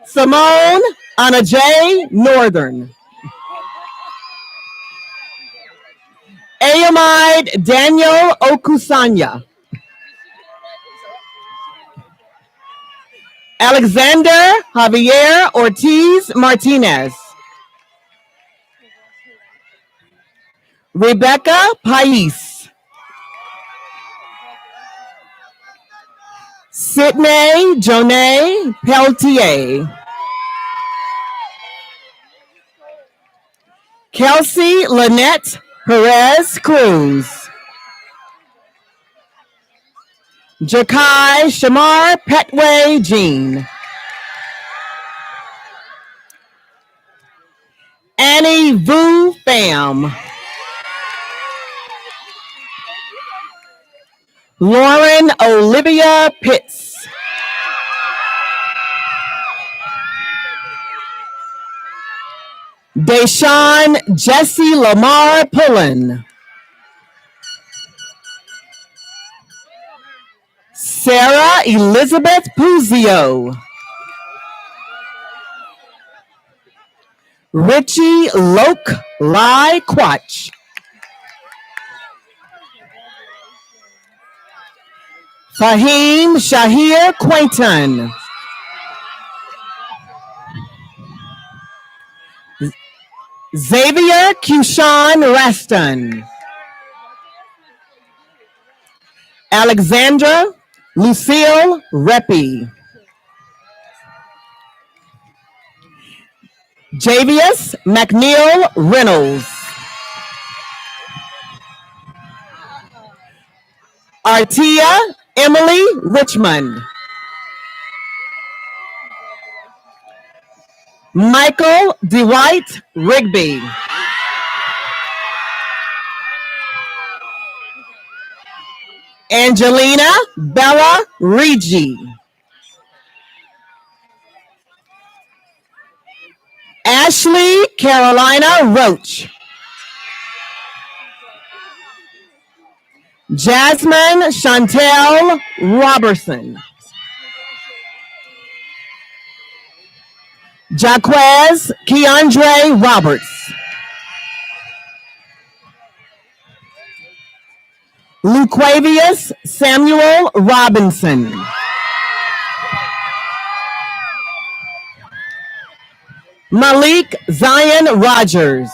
Simone Anna J. Northern. Ayamide Daniel Okusanya. Alexander Javier Ortiz Martinez. Rebecca Pais. Sydney Jonay Peltier. Kelsey Lynette Perez Cruz. Jakai Shamar Petway Jean. Annie Vu Pham. Lauren Olivia Pitts. Deshawn Jesse Lamar Pullen. Sarah Elizabeth Puzio. Richie Loke Lai Quach. Fahim Shahir Quainton. Xavier Kushan Raston. Alexandra Lucille Reppy. Javius McNeil Reynolds. Artia Emily Richmond. Michael Dwight Rigby. Angelina Bella Rigi. Ashley Carolina Roach. Jasmine Chantel Robertson. Jaquez Keandre Roberts. Luquavius Samuel Robinson. Malik Zion Rogers.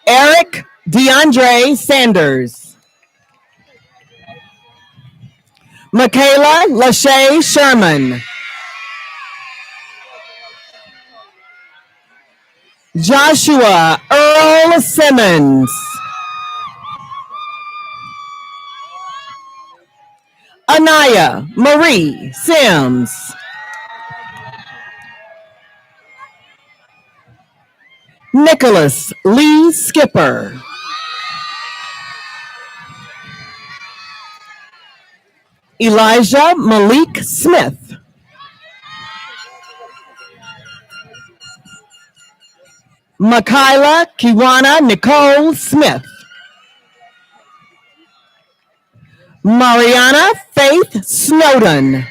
Eric DeAndre Sanders. Michaela Lachey Sherman. Joshua Earl Simmons. Anaya Marie Sims. Nicholas Lee Skipper. Elijah Malik Smith. Makayla Kiwana Nicole Smith. Mariana Faith Snowden.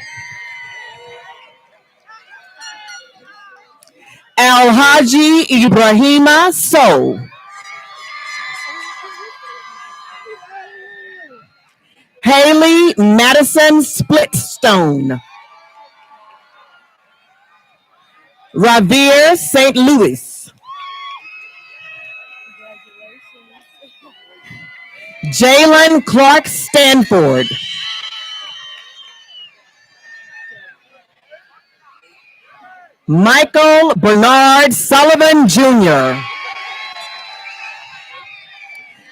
Alhaji Ibrahima Sow. Haley Madison Splitstone. Ravir St. Louis. Jalen Clark Stanford. Michael Bernard Sullivan Jr.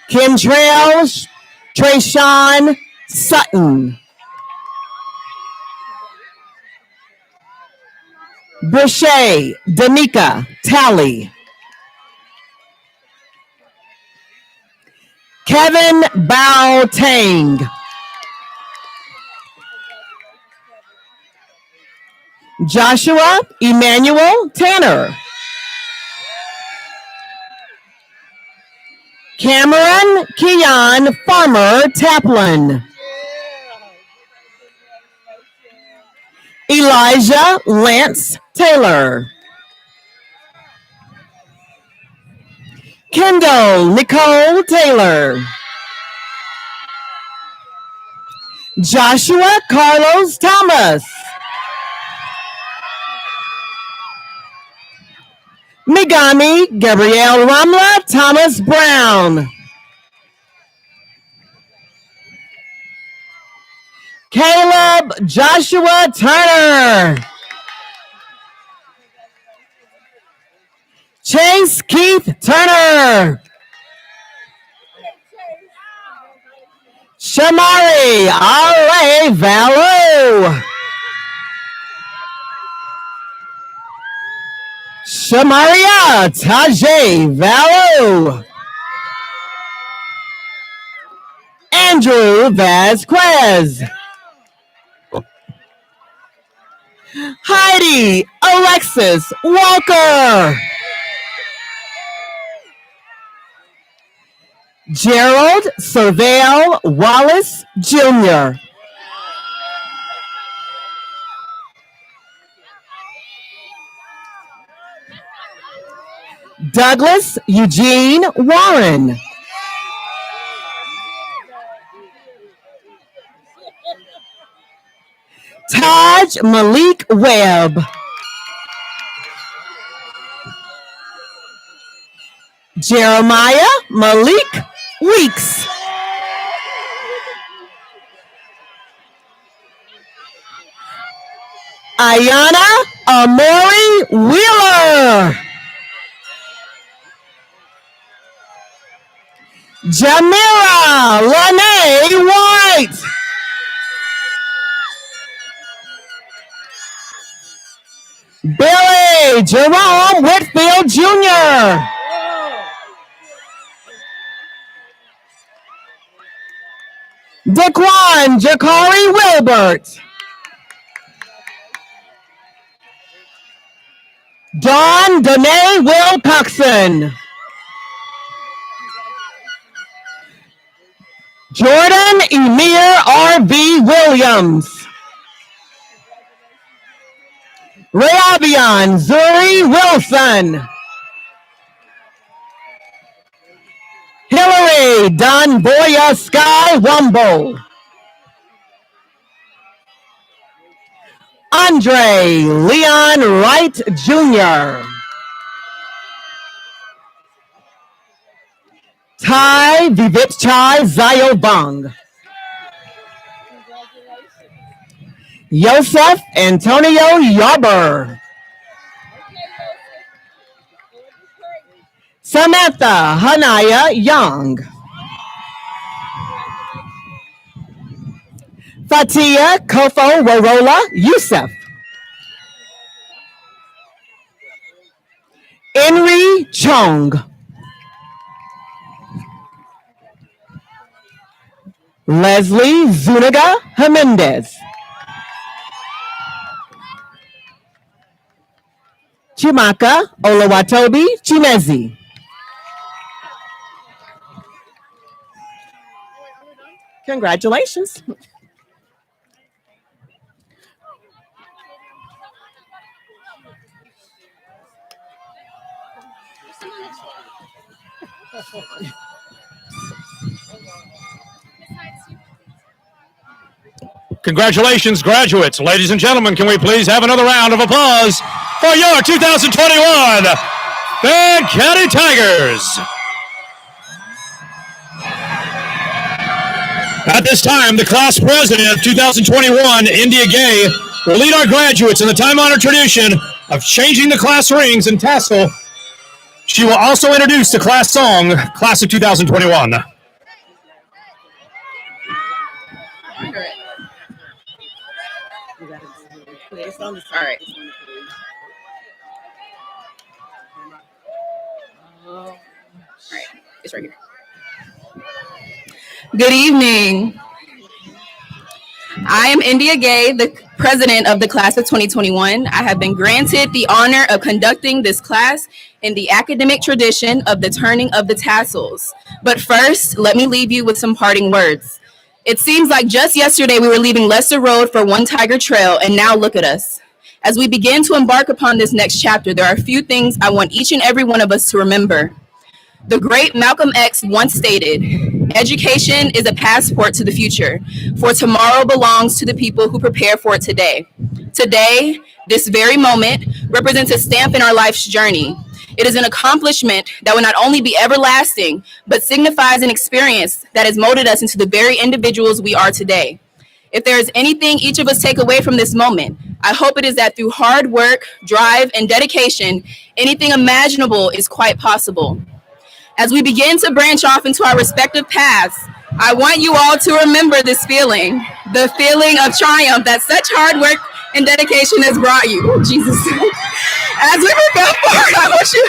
Kentrell Trayshawn Sutton. Brashay Danica Talley. Kevin Bao Tang. Joshua Emmanuel Tanner. Cameron Keon Farmer Taplin. Elijah Lance Taylor. Kendall Nicole Taylor. Joshua Carlos Thomas. Migami Gabrielle Ramla Thomas Brown. Caleb Joshua Turner. Chase Keith Turner. Shamari R.A. Vallow. Shamaria Tajay Vallow. Andrew Vasquez. Heidi Alexis Walker. Gerald Surveil Wallace Jr. Douglas Eugene Warren. Taj Malik Webb. Jeremiah Malik Weeks. Ayana Amori Wheeler. Jamira Lene White. Billy Jerome Whitfield Jr. Daquan Jakari Wilbert. Dawn Danae Wilcoxon. Jordan Emir R.V. Williams. Rayabian Zuri Wilson. Hillary Donboya Sky Wumble. Andre Leon Wright Jr. Ty Vivitchai Zayobang. Yosef Antonio Yarber. Samantha Hanaya Young. Fatia Kofo Warola Youssef. Henry Chong. Leslie Zuniga Jimenez. Chimaka Olawatobi Chimezi. Congratulations. Congratulations, graduates. Ladies and gentlemen, can we please have another round of applause for your 2021 Fayette County Tigers? At this time, the class president of 2021, India Gay, will lead our graduates in the time-honored tradition of changing the class rings and tassel. She will also introduce the class song, Class of 2021. All right. All right, it's right here. Good evening. I am India Gay, the president of the class of 2021. I have been granted the honor of conducting this class in the academic tradition of the turning of the tassels. But first, let me leave you with some parting words. It seems like just yesterday we were leaving Lester Road for One Tiger Trail, and now look at us. As we begin to embark upon this next chapter, there are a few things I want each and every one of us to remember. The great Malcolm X once stated, "Education is a passport to the future, for tomorrow belongs to the people who prepare for it today." Today, this very moment, represents a stamp in our life's journey. It is an accomplishment that will not only be everlasting, but signifies an experience that has molded us into the very individuals we are today. If there is anything each of us take away from this moment, I hope it is that through hard work, drive, and dedication, anything imaginable is quite possible. As we begin to branch off into our respective paths, I want you all to remember this feeling, the feeling of triumph that such hard work and dedication has brought you. Oh, Jesus. As we move forward, I want you